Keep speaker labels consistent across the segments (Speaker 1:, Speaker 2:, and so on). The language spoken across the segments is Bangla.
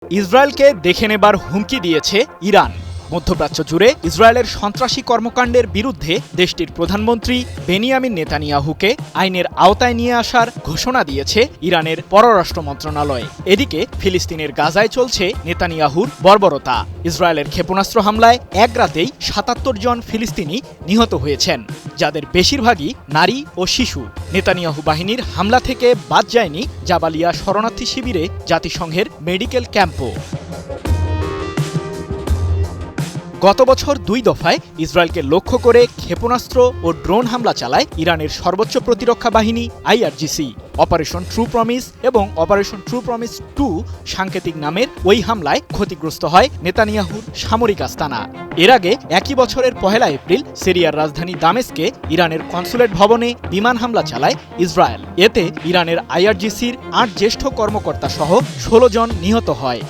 Speaker 1: ইসরায়েলকে দেখে নেবার হুমকি দিয়েছে ইরান। মধ্যপ্রাচ্য জুড়ে ইসরায়েলের সন্ত্রাসী কর্মকাণ্ডের বিরুদ্ধে দেশটির প্রধানমন্ত্রী বেনিয়ামিন নেতানিয়াহুকে আইনের আওতায় নিয়ে আসার ঘোষণা দিয়েছে ইরানের পররাষ্ট্র মন্ত্রণালয়। এদিকে ফিলিস্তিনের গাজায় চলছে নেতানিয়াহুর বর্বরতা। ইসরায়েলের ক্ষেপণাস্ত্র হামলায় এক রাতেই ৭৭ জন ফিলিস্তিনি নিহত হয়েছেন, যাদের বেশিরভাগই নারী ও শিশু। নেতানিয়াহু বাহিনীর হামলা থেকে বাদ যায়নি জাবালিয়া শরণার্থী শিবিরে জাতিসংঘের মেডিকেল ক্যাম্পও। গত বছর ২ দফায় ইসরায়েলকে লক্ষ্য করে ক্ষেপণাস্ত্র ও ড্রোন হামলা চালায় ইরানের সর্বোচ্চ প্রতিরক্ষা বাহিনী আইআরজিসি। অপারেশন ট্রু প্রমিস এবং অপারেশন ট্রু প্রমিস 2 সাংকেতিক নামের ওই হামলায় ক্ষতিগ্রস্ত হয় নেতানিয়াহুর সামরিক আস্তানা। এর আগে একই বছরের ১ এপ্রিল সিরিয়ার রাজধানী দামেস্কে ইরানের কনসুলেট ভবনে বিমান হামলা চালায় ইসরায়েল। এতে ইরানের আইআরজিসির ৮ জ্যেষ্ঠ কর্মকর্তা সহ ১৬ জন নিহত হয়।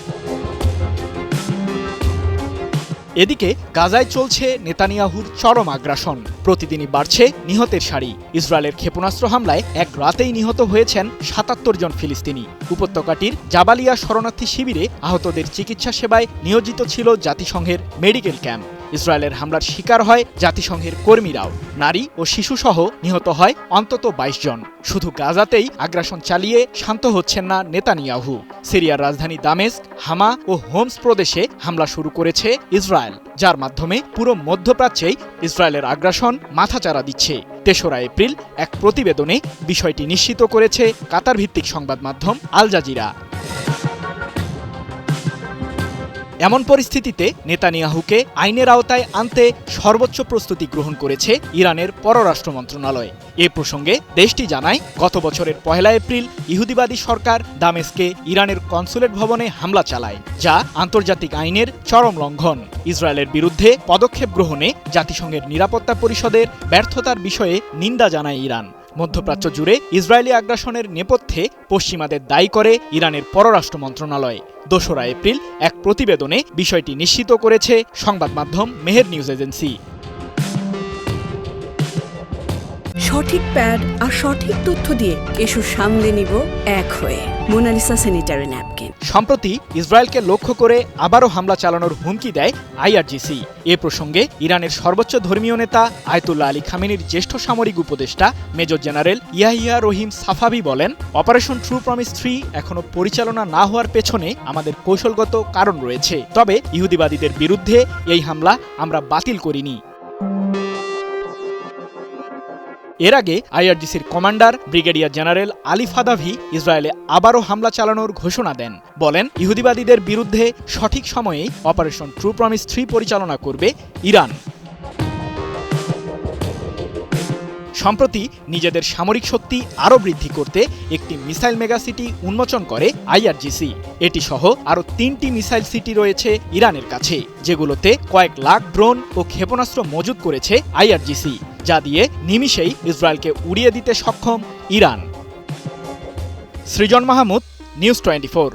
Speaker 1: এদিকে গাজায় চলছে নেতানিয়াহুর চরম আগ্রাসন। প্রতিদিনই বাড়ছে নিহতের সারি। ইসরায়েলের ক্ষেপণাস্ত্র হামলায় এক রাতেই নিহত হয়েছেন ৭৭ জন ফিলিস্তিনি। উপত্যকাটির জাবালিয়া শরণার্থী শিবিরে আহতদের চিকিৎসা সেবায় নিয়োজিত ছিল জাতিসংঘের মেডিকেল ক্যাম্প। ইসরায়েলের হামলার শিকার হয় জাতিসংঘের কর্মীরাও। নারী ও শিশুসহ নিহত হয় অন্তত ২২ জন। শুধু গাজাতেই আগ্রাসন চালিয়ে শান্ত হচ্ছেন না নেতানিয়াহু। সিরিয়ার রাজধানী দামেস্ক, হামা ও হোমস প্রদেশে হামলা শুরু করেছে ইসরায়েল, যার মাধ্যমে পুরো মধ্যপ্রাচ্যেই ইসরায়েলের আগ্রাসন মাথাচাড়া দিচ্ছে। ৩রা এপ্রিল এক প্রতিবেদনে বিষয়টি নিশ্চিত করেছে কাতার ভিত্তিক সংবাদ মাধ্যম আল জাজিরা। এমন পরিস্থিতিতে নেতানিয়াহুকে আইনের আওতায় আনতে সর্বোচ্চ প্রস্তুতি গ্রহণ করেছে ইরানের পররাষ্ট্র মন্ত্রণালয়। এ প্রসঙ্গে দেশটি জানায়, গত বছরের ১ এপ্রিল ইহুদিবাদী সরকার দামেস্কে ইরানের কনসুলেট ভবনে হামলা চালায়, যা আন্তর্জাতিক আইনের চরম লঙ্ঘন। ইসরায়েলের বিরুদ্ধে পদক্ষেপ গ্রহণে জাতিসংঘের নিরাপত্তা পরিষদের ব্যর্থতার বিষয়ে নিন্দা জানায় ইরান। মধ্যপ্রাচ্য জুড়ে ইসরায়েলি আগ্রাসনের নেপথ্যে পশ্চিমাদের দায়ী করে ইরানের পররাষ্ট্র মন্ত্রণালয়। ২রা এপ্রিল এক প্রতিবেদনে বিষয়টি নিশ্চিত করেছে সংবাদ মাধ্যম মেহের নিউজ এজেন্সি।
Speaker 2: সঠিক প্যাড আর সঠিক তথ্য দিয়ে এসব সামলে নিব এক হয়ে। Monalisa sanitary napkin.
Speaker 1: সম্প্রতি ইসরায়েলকে লক্ষ্য করে আবারও হামলা চালানোর হুমকি দেয় আইআরজিসি। এ প্রসঙ্গে ইরানের সর্বোচ্চ ধর্মীয় নেতা আয়াতুল্লাহ আলী খামেনির জ্যেষ্ঠ সামরিক উপদেষ্টা মেজর জেনারেল ইয়াহিয়া রহিম সাফাভি বলেন, অপারেশন ট্রু প্রমিস 3 এখনো পরিচালনা না হওয়ার পেছনে আমাদের কৌশলগত কারণ রয়েছে। তবে ইহুদিবাদীদের বিরুদ্ধে এই হামলা আমরা বাতিল করিনি। এর আগে আইআরজিসির commander brigadier general Ali Fadavi ইসরায়েলে আবারও হামলা চালানোর ঘোষণা দেন। বলেন, ইহুদিবাদীদের বিরুদ্ধে সঠিক সময়েই অপারেশন ট্রু প্রমিস 3 পরিচালনা করবে ইরান। সম্প্রতি নিজেদের সামরিক শক্তি আরও বৃদ্ধি করতে একটি মিসাইল মেগাসিটি উন্মোচন করে আইআরজিসি। এটি সহ আরও 3টি মিসাইল সিটি রয়েছে ইরানের কাছে, যেগুলোতে কয়েক লাখ ড্রোন ও ক্ষেপণাস্ত্র মজুত করেছে আইআরজিসি, যা দিয়ে নিমিষেই ইসরায়েলকে উড়িয়ে দিতে সক্ষম ইরান। সৃজন মাহমুদ, নিউজ 24।